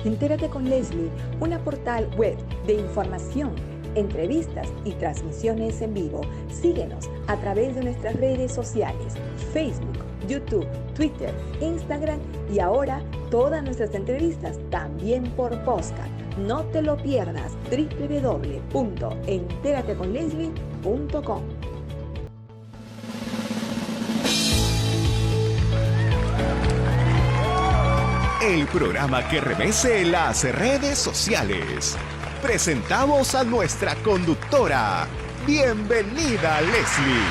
Entérate con Leslie, una portal web de información, entrevistas y transmisiones en vivo. Síguenos a través de nuestras redes sociales, Facebook, YouTube, Twitter, Instagram y ahora todas nuestras entrevistas también por podcast. No te lo pierdas, www.enterateconleslie.com. El programa que remece las redes sociales. Presentamos a nuestra conductora. Bienvenida, Leslie.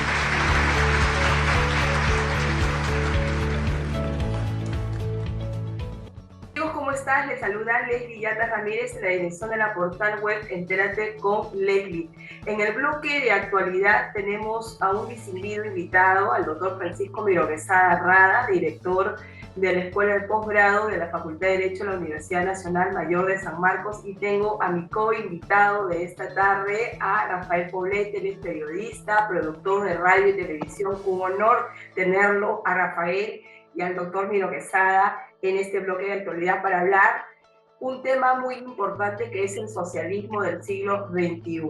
¿Cómo estás? Les saluda Leslie Yata Ramírez en la dirección de la portal web Entérate con Leslie. En el bloque de actualidad tenemos a un distinguido invitado, al doctor Francisco Miro Quesada Rada, director de la Escuela de Posgrado de la Facultad de Derecho de la Universidad Nacional Mayor de San Marcos, y tengo a mi co-invitado de esta tarde, a Rafael Poblete. Él es periodista, productor de radio y televisión. Un honor tenerlo a Rafael y al doctor Miro Quesada en este bloque de actualidad para hablar un tema muy importante, que es el socialismo del siglo XXI.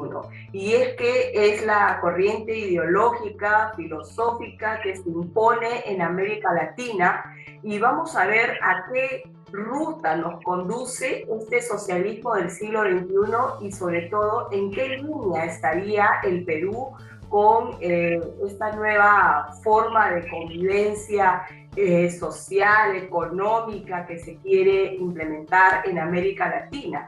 Y es que es la corriente ideológica, filosófica que se impone en América Latina, y vamos a ver a qué ruta nos conduce este socialismo del siglo XXI y sobre todo en qué línea estaría el Perú con esta nueva forma de convivencia social, económica que se quiere implementar en América Latina.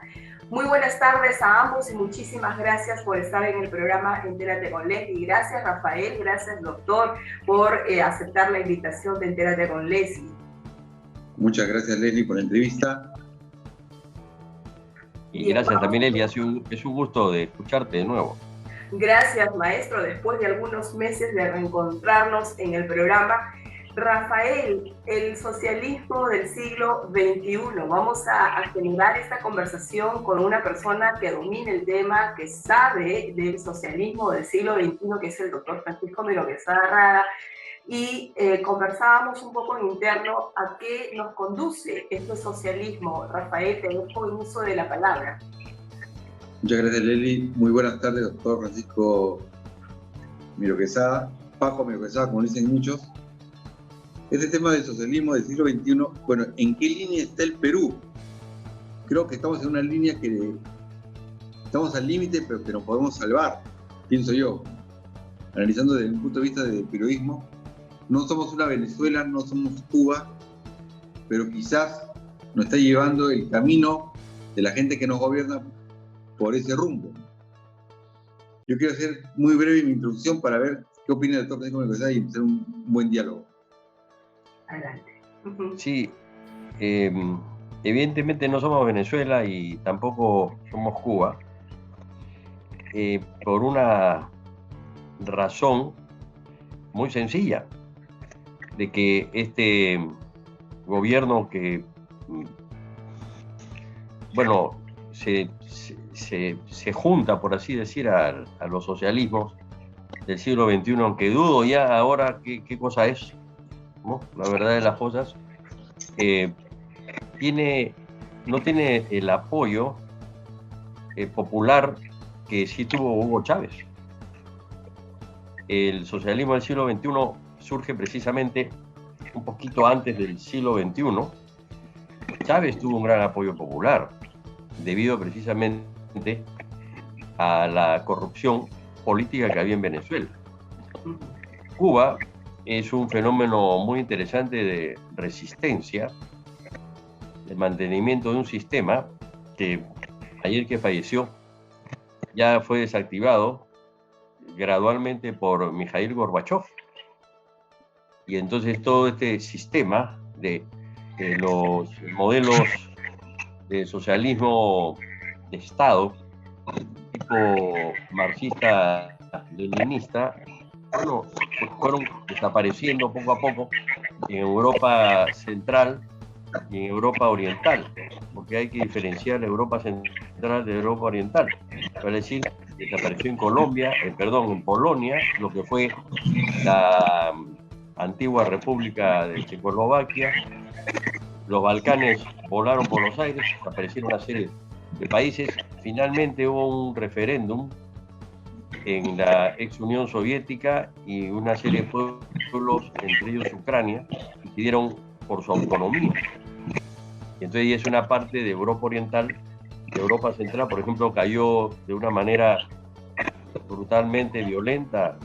Muy buenas tardes a ambos y muchísimas gracias por estar en el programa Entérate con Leslie. Gracias, Rafael, gracias, doctor, por aceptar la invitación de Entérate con Leslie. Muchas gracias, Leslie, por la entrevista. Y gracias también, Leslie, es un gusto de escucharte de nuevo. Gracias, maestro, después de algunos meses de reencontrarnos en el programa. Rafael, el socialismo del siglo XXI. Vamos a generar esta conversación con una persona que domina el tema, que sabe del socialismo del siglo XXI, que es el doctor Francisco Miro Quesada Rada. Y conversábamos un poco en interno a qué nos conduce este socialismo. Rafael, te dejo el uso de la palabra. Muchas gracias, Leslie. Muy buenas tardes, doctor Francisco Miro Quesada, Paco Miro Quesada, como dicen muchos. Este tema del socialismo del siglo XXI, bueno, ¿en qué línea está el Perú? Creo que estamos en una línea que estamos al límite, pero que nos podemos salvar, pienso yo. Analizando desde un punto de vista del periodismo, no somos una Venezuela, no somos Cuba, pero quizás nos está llevando el camino de la gente que nos gobierna por ese rumbo. Yo quiero hacer muy breve mi introducción para ver qué opina el doctor Francisco Miro Quesada y empezar un buen diálogo. Adelante. Sí, evidentemente no somos Venezuela y tampoco somos Cuba, por una razón muy sencilla, de que este gobierno que, bueno, se junta, por así decir, a los socialismos del siglo XXI, aunque dudo ya ahora qué cosa es, ¿no? La verdad de las cosas, no tiene el apoyo popular que sí tuvo Hugo Chávez. El socialismo del siglo XXI surge precisamente un poquito antes del siglo XXI. Chávez tuvo un gran apoyo popular, debido precisamente a la corrupción política que había en Venezuela. Cuba es un fenómeno muy interesante de resistencia, de mantenimiento de un sistema que ayer que falleció ya fue desactivado gradualmente por Mikhail Gorbachev. Y entonces todo este sistema de los modelos de socialismo de Estado, tipo marxista-leninista, bueno, fueron desapareciendo poco a poco en Europa Central y en Europa Oriental, porque hay que diferenciar la Europa Central de Europa Oriental. Es decir, desapareció en en Polonia, lo que fue la antigua República de Checoslovaquia, los Balcanes volaron por los aires, aparecieron una serie de países. Finalmente hubo un referéndum en la ex Unión Soviética y una serie de pueblos, entre ellos Ucrania, decidieron por su autonomía. Y entonces es una parte de Europa Oriental, de Europa Central, por ejemplo, cayó de una manera brutalmente violenta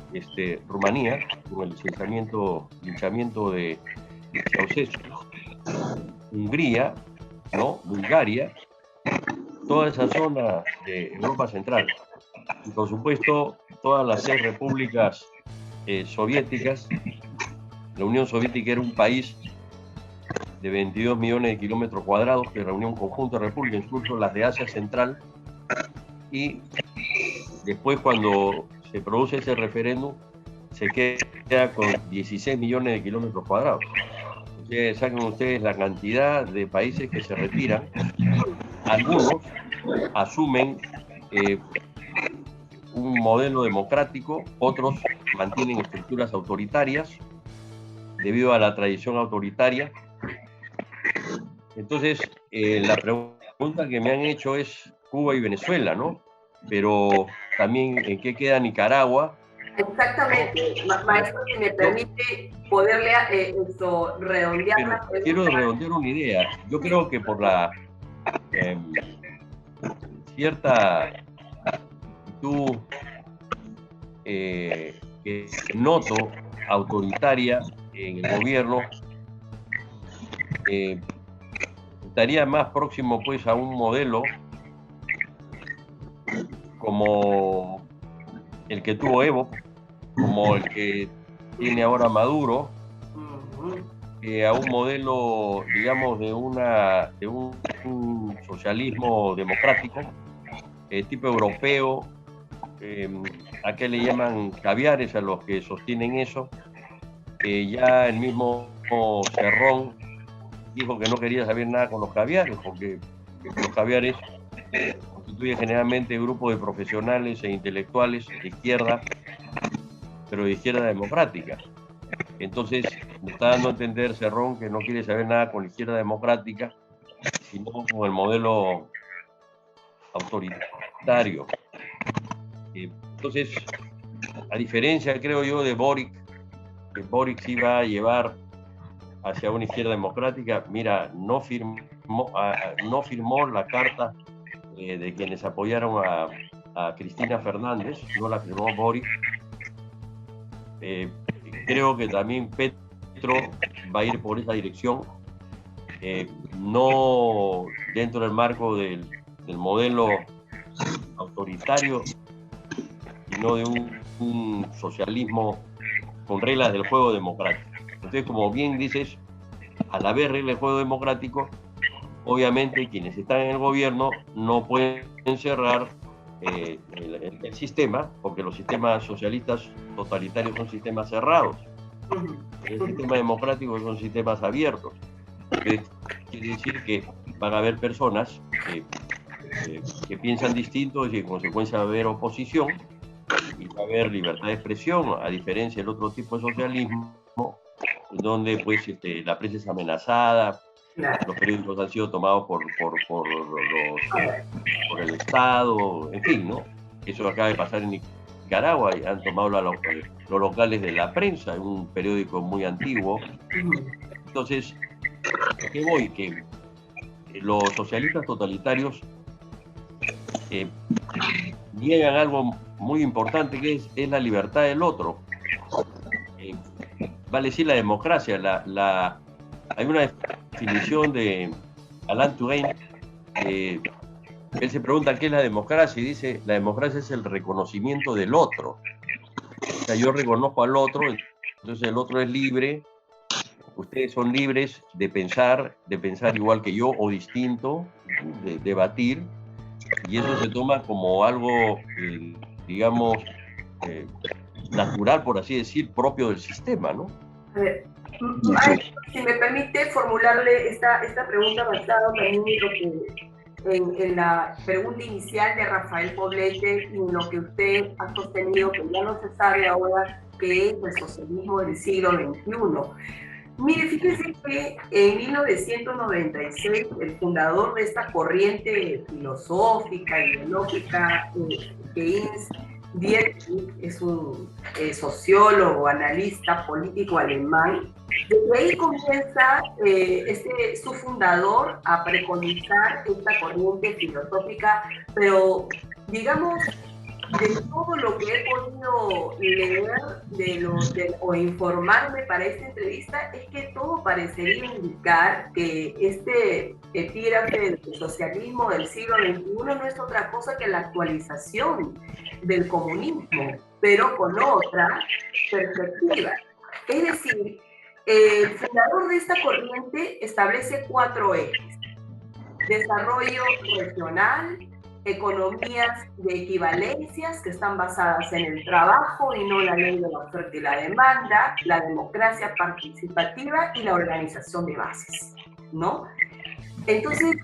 Rumanía, con el linchamiento de Ceausescu. Hungría, ¿no? Bulgaria, toda esa zona de Europa Central. Y por supuesto, todas las 6 repúblicas soviéticas. La Unión Soviética era un país de 22 millones de kilómetros cuadrados, que reunió un conjunto de repúblicas, incluso las de Asia Central. Y después, cuando se produce ese referéndum, se queda con 16 millones de kilómetros cuadrados. Saquen ustedes la cantidad de países que se retiran. Algunos asumen un modelo democrático, otros mantienen estructuras autoritarias debido a la tradición autoritaria. Entonces, la pregunta que me han hecho es Cuba y Venezuela, ¿no? Pero también, ¿en qué queda Nicaragua? Exactamente, maestro, si me permite poderle redondear. Pero quiero redondear una idea. Yo creo que por la cierta actitud que noto autoritaria en el gobierno, estaría más próximo pues a un modelo como el que tuvo Evo, como el que tiene ahora Maduro, a un modelo, digamos, de un socialismo democrático, tipo europeo. ¿A qué le llaman caviares a los que sostienen eso? Ya el mismo Cerrón dijo que no quería saber nada con los caviares, porque los caviares constituyen generalmente grupos de profesionales e intelectuales de izquierda, pero de izquierda democrática. Entonces, me está dando a entender Cerrón que no quiere saber nada con la izquierda democrática, sino con el modelo autoritario. Entonces, a diferencia, creo yo, de Boric, que Boric sí va a llevar hacia una izquierda democrática, mira, no firmó la carta de quienes apoyaron a Cristina Fernández, no la firmó Boric. Creo que también Petro va a ir por esa dirección, no dentro del marco del modelo autoritario, sino de un socialismo con reglas del juego democrático. Entonces, como bien dices, al haber reglas del juego democrático, obviamente quienes están en el gobierno no pueden cerrar el sistema, porque los sistemas socialistas totalitarios son sistemas cerrados. El sistema democrático son sistemas abiertos. Quiere decir que van a haber personas que piensan distinto y en consecuencia va a haber oposición y va a haber libertad de expresión, a diferencia del otro tipo de socialismo, donde pues la prensa es amenazada, los periódicos han sido tomados por el Estado, en fin, ¿no? Eso acaba de pasar en Nicaragua, y han tomado los locales de la prensa, en un periódico muy antiguo. Entonces, ¿a qué voy? Que los socialistas totalitarios niegan algo muy importante, que es la libertad del otro. Vale decir la democracia. Hay una definición de Alain Touraine. Él se pregunta qué es la democracia y dice: la democracia es el reconocimiento del otro. O sea, yo reconozco al otro, entonces el otro es libre. Ustedes son libres de pensar igual que yo o distinto, de debatir, y eso se toma como algo, digamos, natural, por así decir, propio del sistema, ¿no? A ver, si me permite formularle esta pregunta basada en la pregunta inicial de Rafael Poblete y en lo que usted ha sostenido, que ya no se sabe ahora qué es el socialismo del siglo XXI. Mire, fíjese que en 1996 el fundador de esta corriente filosófica, ideológica, Heinz Dietrich, es un sociólogo, analista político alemán. Desde ahí comienza su fundador a preconizar esta corriente filosófica, pero digamos, de todo lo que he podido leer o informarme para esta entrevista, es que todo parecería indicar que este epígrafe del socialismo del siglo XXI no es otra cosa que la actualización del comunismo, pero con otra perspectiva. Es decir, el fundador de esta corriente establece 4 ejes: desarrollo regional, economías de equivalencias que están basadas en el trabajo y no la ley de la oferta y la demanda, la democracia participativa y la organización de bases, ¿no? Entonces,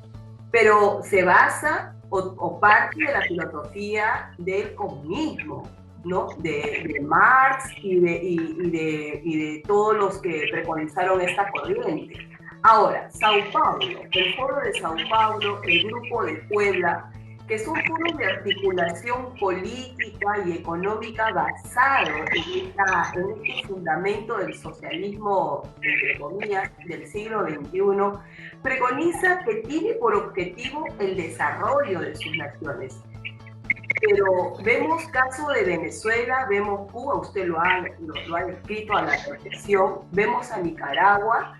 pero se basa o parte de la filosofía del comunismo, ¿no? De Marx y de todos los que preconizaron esta corriente. Ahora, Sao Paulo, el Foro de Sao Paulo, el Grupo de Puebla, que son foros de articulación política y económica basados en este fundamento del socialismo, entre comillas, del siglo XXI, preconiza que tiene por objetivo el desarrollo de sus naciones. Pero vemos caso de Venezuela, vemos Cuba, usted lo ha descrito a la perfección, vemos a Nicaragua,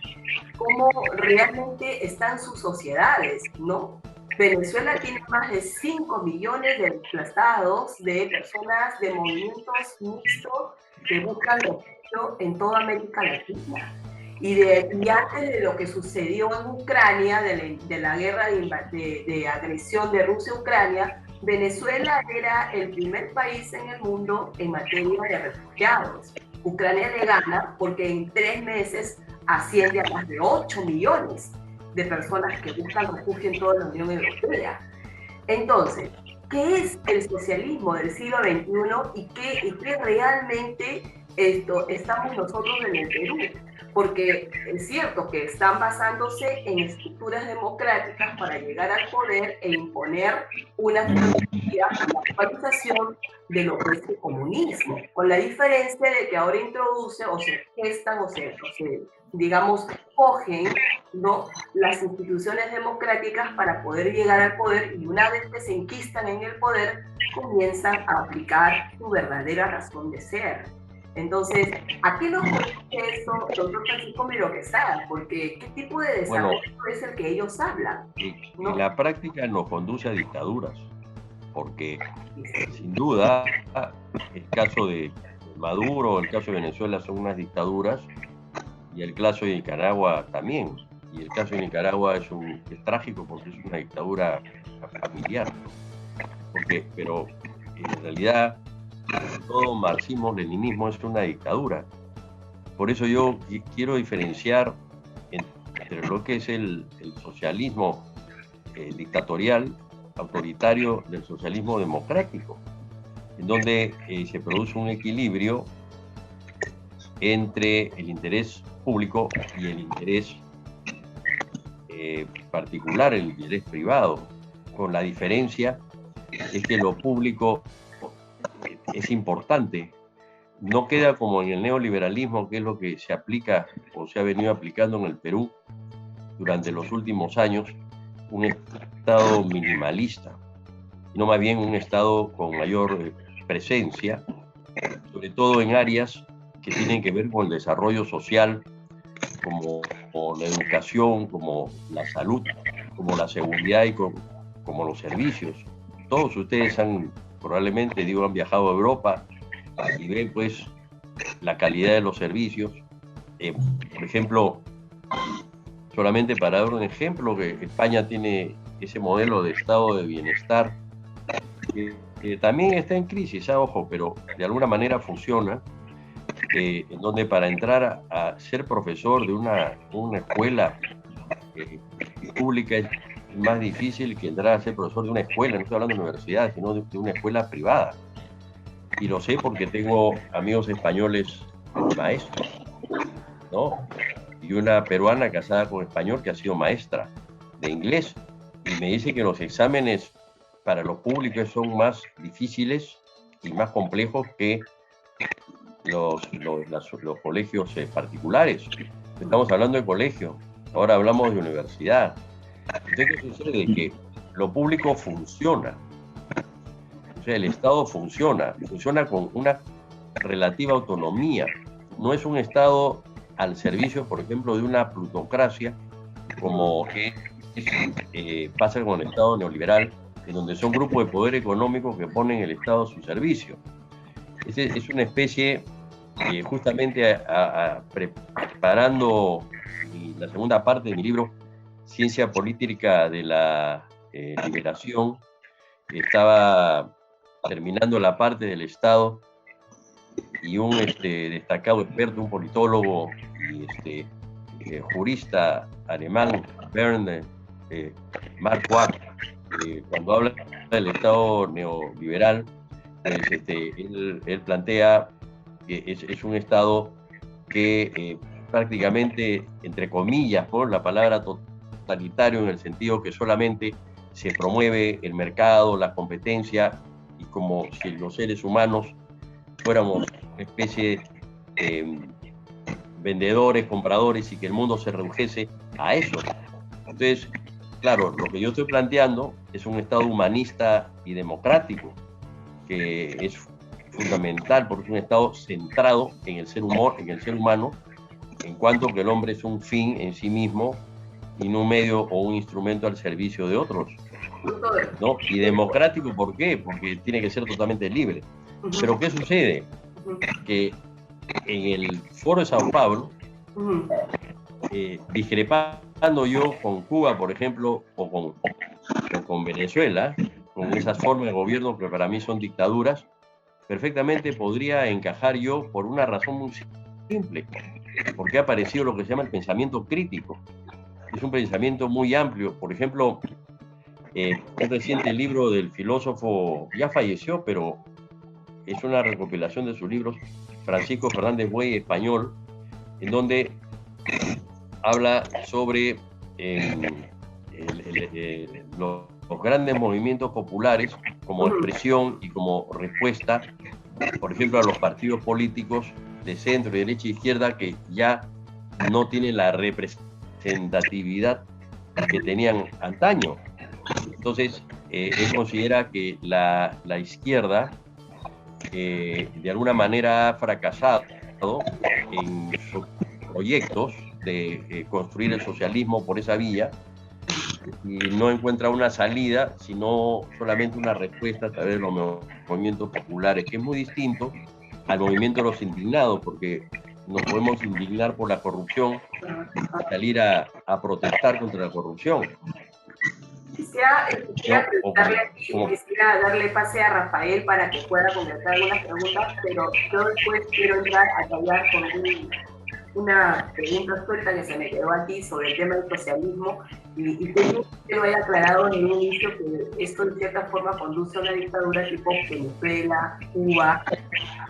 cómo realmente están sus sociedades, ¿no? Venezuela tiene más de 5 millones de desplazados, de personas de movimientos mixtos que buscan refugio en toda América Latina. Y antes de lo que sucedió en Ucrania, de la guerra de agresión de Rusia a Ucrania, Venezuela era el primer país en el mundo en materia de refugiados. Ucrania le gana porque en 3 meses asciende a más de 8 millones de personas que buscan refugio en toda la Unión Europea. Entonces, ¿qué es el socialismo del siglo XXI y qué realmente estamos nosotros en el Perú? Porque es cierto que están basándose en estructuras democráticas para llegar al poder e imponer una filosofía de la actualización de lo que es el comunismo, con la diferencia de que ahora introduce o se gestan o se digamos, cogen, ¿no?, las instituciones democráticas para poder llegar al poder, y una vez que se enquistan en el poder, comienzan a aplicar su verdadera razón de ser. Entonces, ¿a qué nos conduce eso, doctor Francisco Miró Quesada? Porque ¿qué tipo de desarrollo es el que ellos hablan? ¿No? Y la práctica nos conduce a dictaduras, porque sin duda el caso de Maduro, el caso de Venezuela son unas dictaduras, y el caso de Nicaragua también. Y el caso de Nicaragua es trágico porque es una dictadura familiar. Pero en realidad todo marxismo-leninismo es una dictadura. Por eso yo quiero diferenciar entre lo que es el socialismo dictatorial, autoritario, del socialismo democrático, en donde se produce un equilibrio entre el interés público y el interés particular, el interés privado, con la diferencia es que lo público es importante. No queda como en el neoliberalismo, que es lo que se aplica o se ha venido aplicando en el Perú durante los últimos años, un Estado minimalista, no más bien un Estado con mayor presencia, sobre todo en áreas que tienen que ver con el desarrollo social, como la educación, como la salud, como la seguridad y como los servicios. Todos ustedes probablemente han viajado a Europa y ven pues la calidad de los servicios. Por ejemplo, solamente para dar un ejemplo, que España tiene ese modelo de estado de bienestar que también está en crisis, ojo, pero de alguna manera funciona, en donde para entrar a ser profesor de una escuela pública es más difícil que entrar a ser profesor de una escuela, no estoy hablando de universidad, sino de una escuela privada. Y lo sé porque tengo amigos españoles maestros, ¿no? y una peruana casada con español que ha sido maestra de inglés. Y me dice que los exámenes para los públicos son más difíciles y más complejos que los colegios particulares. Estamos hablando de colegio, ahora hablamos de universidad. Entonces, ¿qué sucede? Que lo público funciona. O sea, el Estado funciona con una relativa autonomía. No es un Estado al servicio, por ejemplo, de una plutocracia, como pasa con el Estado neoliberal, en donde son grupos de poder económico que ponen el Estado a su servicio. Es una especie, justamente preparando la segunda parte de mi libro, Ciencia Política de la Liberación, estaba terminando la parte del Estado, y un destacado experto, un politólogo y jurista alemán, Bernd Marquardt, cuando habla del Estado neoliberal, él plantea que es un Estado que prácticamente, entre comillas, por la palabra totalitario, en el sentido que solamente se promueve el mercado, la competencia, y como si los seres humanos fuéramos una especie de vendedores, compradores, y que el mundo se redujese a eso. Entonces, claro, lo que yo estoy planteando es un Estado humanista y democrático, que es fundamental porque es un Estado centrado en el ser humano, en cuanto que el hombre es un fin en sí mismo y no un medio o un instrumento al servicio de otros, ¿no? Y democrático, ¿por qué? Porque tiene que ser totalmente libre. Pero ¿qué sucede? Que en el Foro de Sao Paulo, discrepando yo con Cuba, por ejemplo, o con Venezuela, con esas formas de gobierno que para mí son dictaduras, perfectamente podría encajar yo por una razón muy simple, porque ha aparecido lo que se llama el pensamiento crítico. Es un pensamiento muy amplio. Por ejemplo, un reciente libro del filósofo, ya falleció, pero es una recopilación de sus libros, Francisco Fernández Buey, español, en donde habla sobre los grandes movimientos populares como expresión y como respuesta, por ejemplo, a los partidos políticos de centro, de derecha e izquierda, que ya no tienen la representatividad que tenían antaño. Entonces, él considera que la izquierda de alguna manera ha fracasado en sus proyectos de construir el socialismo por esa vía, y no encuentra una salida, sino solamente una respuesta a través de los movimientos populares, que es muy distinto al movimiento de los indignados, porque nos podemos indignar por la corrupción, salir a protestar contra la corrupción. Quisiera preguntarle aquí, quisiera darle pase a Rafael para que pueda contestar algunas preguntas, pero yo después quiero entrar a hablar con una pregunta suelta que se me quedó aquí sobre el tema del socialismo, y que lo haya aclarado en un inicio, que esto en cierta forma conduce a una dictadura tipo Venezuela, Cuba,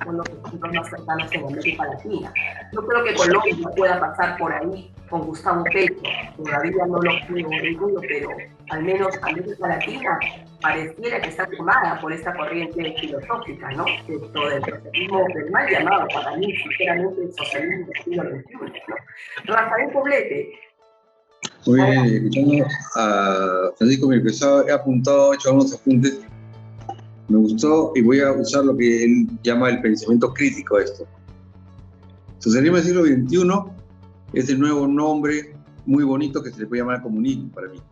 con los ejemplos más cercanos en América Latina. Yo creo que Colombia pueda pasar por ahí con Gustavo Petro, todavía no lo digo, pero al menos América Latina pareciera que está tomada por esta corriente filosófica, ¿no? Dentro del socialismo, del mal llamado para mí, sinceramente, el socialismo del siglo XXI, ¿no? Rafael Poblete. Muy bien, escuchando a Francisco Miguel Quesada, he apuntado, he hecho algunos apuntes. Me gustó y voy a usar lo que él llama el pensamiento crítico a esto. Socialismo del siglo XXI es el nuevo nombre muy bonito que se le puede llamar comunismo para mí.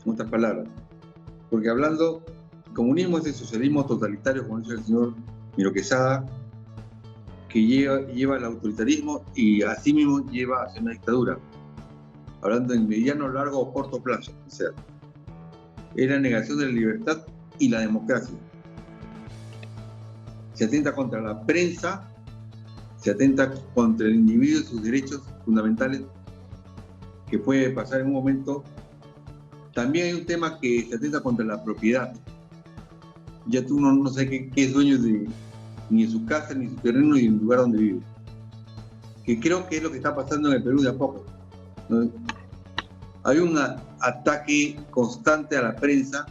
En otras palabras. Porque hablando, comunismo es el socialismo totalitario, como dice el señor Miguel Quesada, que lleva al autoritarismo y así mismo lleva hacia una dictadura. Hablando en mediano, largo o corto plazo. O sea, es la negación de la libertad y la democracia. Se atenta contra la prensa, se atenta contra el individuo y sus derechos fundamentales, que puede pasar en un momento. También hay un tema que se atenta contra la propiedad. Ya tú no sabes qué es dueño ni de su casa, ni de su terreno, ni del lugar donde vive. que creo que es lo que está pasando en el Perú de a poco, ¿no? Hay un ataque constante a la prensa,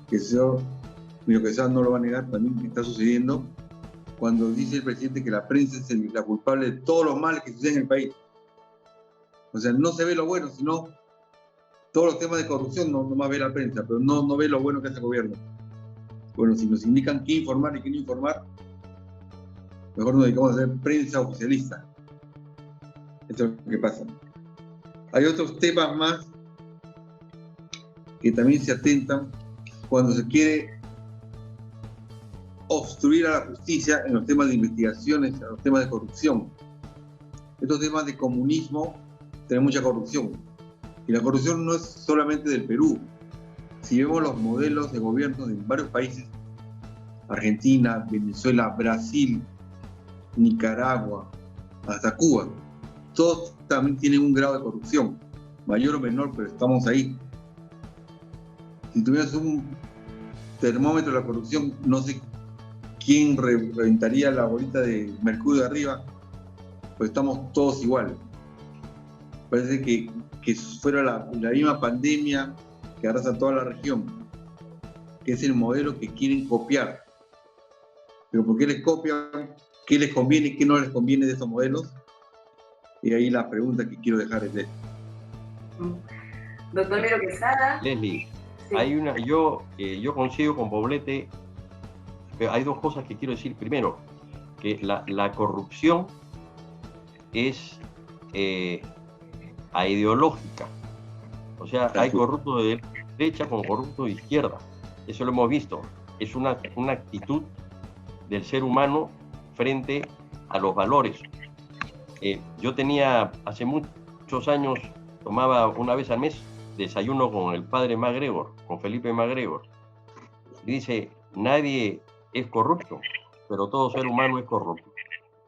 que el señor Miro Quesada no lo va a negar, también está sucediendo, cuando dice el presidente que la prensa es la culpable de todos los males que suceden en el país. O sea, no se ve lo bueno, sino todos los temas de corrupción no más ve la prensa, pero no ve lo bueno que hace el gobierno. Bueno, si nos indican qué informar y qué no informar, mejor nos dedicamos a hacer prensa oficialista. Esto es lo que pasa. Hay otros temas más que también se atentan cuando se quiere obstruir a la justicia en los temas de investigaciones, en los temas de corrupción. Estos temas de comunismo tienen mucha corrupción. Y la corrupción no es solamente del Perú. Si vemos los modelos de gobierno de varios países, Argentina, Venezuela, Brasil, Nicaragua, hasta Cuba, todos también tienen un grado de corrupción, mayor o menor, pero estamos ahí. Si tuvieras un termómetro de la corrupción, no sé quién reventaría la bolita de mercurio de arriba, pues estamos todos iguales. Parece que fuera la misma pandemia que arrasa toda la región, que es el modelo que quieren copiar. Pero ¿por qué les copian? ¿Qué les conviene y qué no les conviene de esos modelos? Y ahí la pregunta que quiero dejar es esta. Doctor Miro Quesada. Leslie, Sí. hay una, yo coincido con Poblete, pero hay dos cosas que quiero decir. Primero, que la corrupción es aideológica. O sea, hay corrupto de derecha con corrupto de izquierda. Eso lo hemos visto. Es una actitud del ser humano frente a los valores. Yo tenía, hace muchos años, tomaba una vez al mes desayuno con el padre MacGregor, con Felipe MacGregor. Y dice, nadie es corrupto, pero todo ser humano es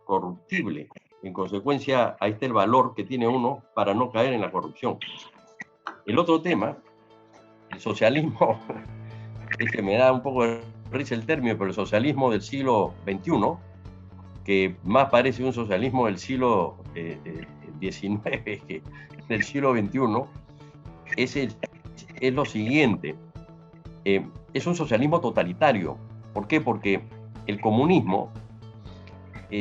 corruptible. En consecuencia, ahí está el valor que tiene uno para no caer en la corrupción. El otro tema, el socialismo, es que me da un poco de risa el término, pero el socialismo del siglo XXI, que más parece un socialismo del siglo XIX que del siglo XXI, es lo siguiente. Es un socialismo totalitario. ¿Por qué? Porque el comunismo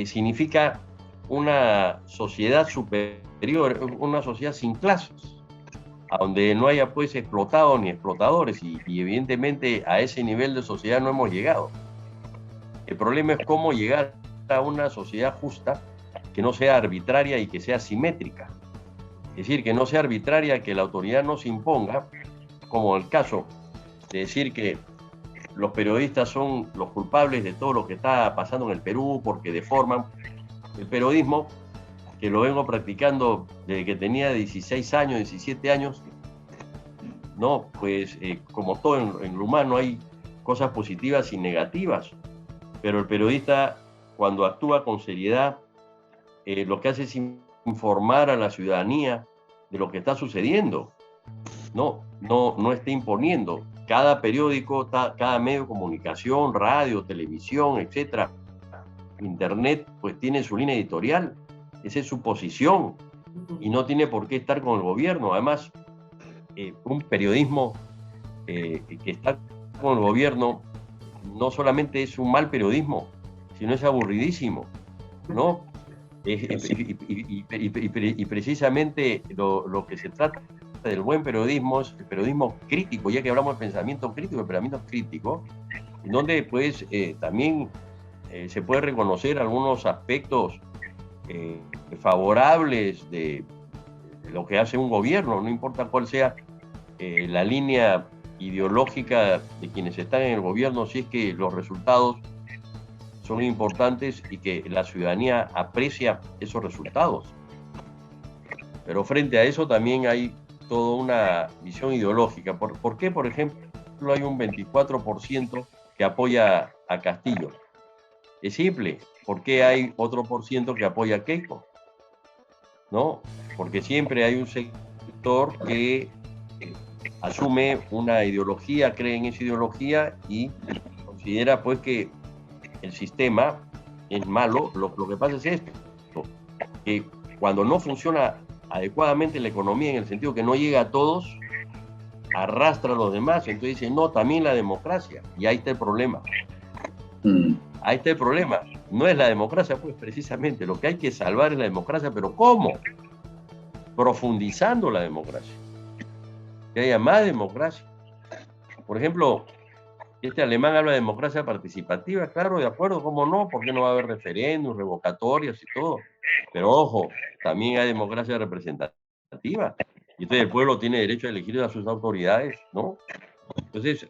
significa una sociedad superior, una sociedad sin clases, a donde no haya pues explotados ni explotadores, y evidentemente a ese nivel de sociedad no hemos llegado. El problema es cómo llegar a una sociedad justa que no sea arbitraria y que sea simétrica. Es decir, que no sea arbitraria, que la autoridad no se imponga, como el caso de decir que los periodistas son los culpables de todo lo que está pasando en el Perú porque deforman el periodismo, que lo vengo practicando desde que tenía 16 años, 17 años. No, pues como todo en lo humano hay cosas positivas y negativas, pero el periodista, cuando actúa con seriedad, lo que hace es informar a la ciudadanía de lo que está sucediendo. No está imponiendo. Cada periódico, cada medio de comunicación, radio, televisión, etcétera, internet, pues tiene su línea editorial. Esa es su posición y no tiene por qué estar con el gobierno. Además, un periodismo que está con el gobierno no solamente es un mal periodismo, sino es aburridísimo, ¿no? Y precisamente lo que se trata del buen periodismo es el periodismo crítico, ya que hablamos de pensamiento crítico, el pensamiento crítico, en donde pues también se puede reconocer algunos aspectos favorables de lo que hace un gobierno, no importa cuál sea la línea ideológica de quienes están en el gobierno, si es que los resultados son importantes y que la ciudadanía aprecia esos resultados. Pero frente a eso también hay toda una visión ideológica. ¿Por qué, por ejemplo, hay un 24% que apoya a Castillo? Es simple. ¿Por qué hay otro % que apoya a Keiko? ¿No? Porque siempre hay un sector que asume una ideología, cree en esa ideología y considera pues que el sistema es malo. Lo que pasa es esto. que cuando no funciona adecuadamente la economía, en el sentido que no llega a todos, arrastra a los demás. Entonces dicen, no, también la democracia. Y ahí está el problema. Ahí está el problema. No es la democracia, pues precisamente. Lo que hay que salvar es la democracia. ¿Pero cómo? Profundizando la democracia. Que haya más democracia. Por ejemplo, este alemán habla de democracia participativa. Claro, de acuerdo, ¿cómo no? ¿Por qué no va a haber referéndums, revocatorias y todo? Pero ojo, también hay democracia representativa. Y entonces el pueblo tiene derecho a elegir a sus autoridades, ¿no? Entonces,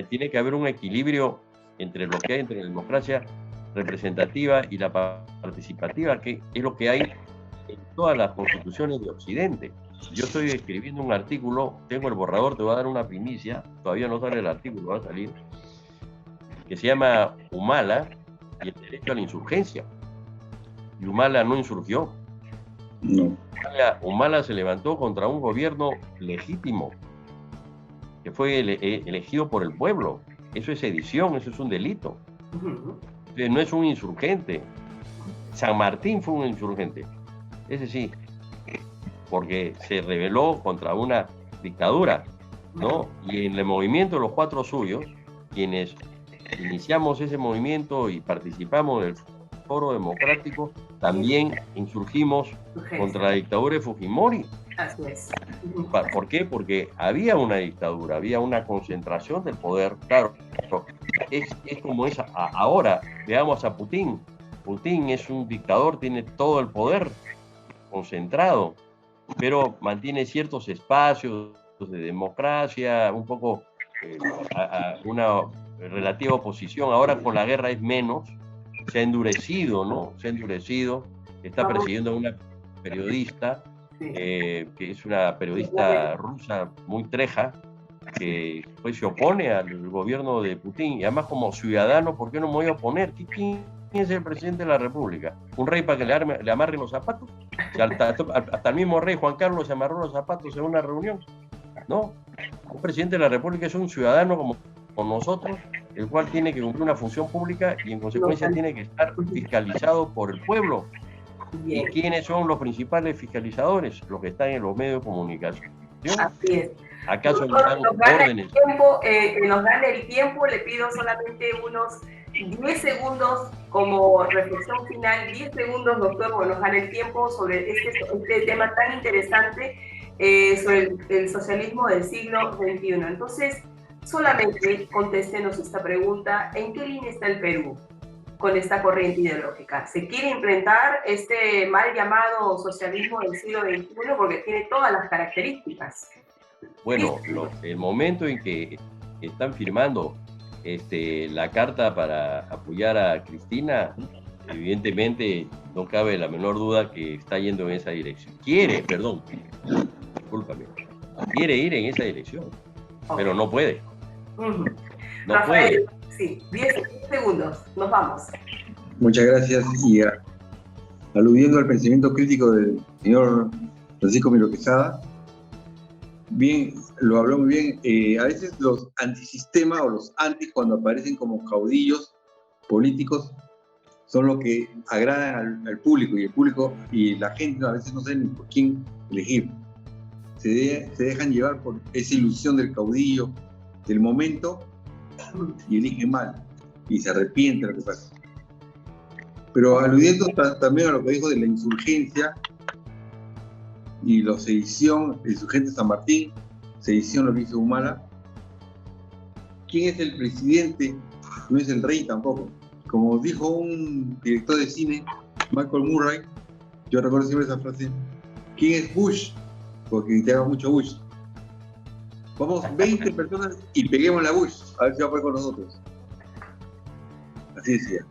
tiene que haber un equilibrio entre lo que hay entre la democracia representativa y la participativa, que es lo que hay en todas las constituciones de Occidente. Yo estoy escribiendo un artículo, tengo el borrador, te voy a dar una primicia, todavía no sale el artículo, va a salir, que se llama Humala y el derecho a la insurgencia. Y Humala no insurgió. No. Humala se levantó contra un gobierno legítimo, que fue elegido por el pueblo. Eso es sedición, eso es un delito. Entonces, no es un insurgente. San Martín fue un insurgente, ese sí, porque se rebeló contra una dictadura, ¿no? Y en el movimiento de los Cuatro Suyos, quienes iniciamos ese movimiento y participamos del Foro Democrático, también insurgimos contra la dictadura de Fujimori. Así es. ¿Por qué? Porque había una dictadura, había una concentración del poder. Claro, es como es ahora. Veamos a Putin. Putin es un dictador, tiene todo el poder concentrado, pero mantiene ciertos espacios de democracia, un poco una relativa oposición. Ahora con la guerra es menos, se ha endurecido, ¿no? Se ha endurecido, está persiguiendo a una periodista, que es una periodista rusa muy treja, que pues se opone al gobierno de Putin, y además como ciudadano, ¿por qué no me voy a oponer? ¿Quién es el presidente de la República? ¿Un rey para que le amarren los zapatos? Hasta el mismo rey Juan Carlos se amarró los zapatos en una reunión. No, un presidente de la República es un ciudadano como nosotros, el cual tiene que cumplir una función pública y en consecuencia tiene que estar fiscalizado por el pueblo. Bien. ¿Y quiénes son los principales fiscalizadores? Los que están en los medios de comunicación. Así es. ¿Acaso nos dan órdenes? Nos dan el tiempo, le pido solamente unos 10 segundos como reflexión final, 10 segundos, doctor, porque nos dan el tiempo sobre este tema tan interesante, sobre el socialismo del siglo XXI. Entonces, solamente contéstenos esta pregunta: ¿en qué línea está el Perú con esta corriente ideológica? ¿Se quiere implementar este mal llamado socialismo del siglo XXI? Porque tiene todas las características. Bueno, el momento en que están firmando la carta para apoyar a Cristina, evidentemente no cabe la menor duda que está yendo en esa dirección. Quiere ir en esa dirección, pero no puede. No Rafael, puede. Sí, 10 segundos, nos vamos. Muchas gracias. Y aludiendo al pensamiento crítico del señor Francisco Miro Quesada, bien, lo habló muy bien. A veces los antisistema o los antis, cuando aparecen como caudillos políticos, son los que agradan al público, y el público y la gente a veces no saben ni por quién elegir. Se dejan llevar por esa ilusión del caudillo del momento y eligen mal y se arrepienten de lo que pasa. Pero aludiendo también a lo que dijo de la insurgencia y la sedición, el insurgente San Martín, sedición lo que hizo Humala. ¿Quién es el presidente? No es el rey tampoco. Como dijo un director de cine, Michael Murray, yo recuerdo siempre esa frase: ¿quién es Bush? Porque te haga mucho Bush. Vamos 20 personas y peguemos la Bush, a ver si va a poder con nosotros. Así decía.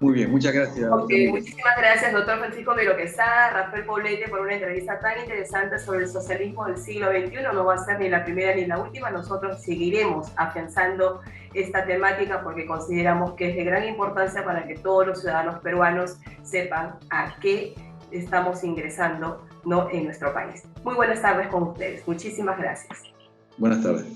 Muy bien, muchas gracias. Okay, muchísimas gracias, doctor Francisco Miro Quesada, Rafael Poblete, por una entrevista tan interesante sobre el socialismo del siglo XXI. No va a ser ni la primera ni la última. Nosotros seguiremos afianzando esta temática porque consideramos que es de gran importancia para que todos los ciudadanos peruanos sepan a qué estamos ingresando, ¿no?, en nuestro país. Muy buenas tardes con ustedes. Muchísimas gracias. Buenas tardes.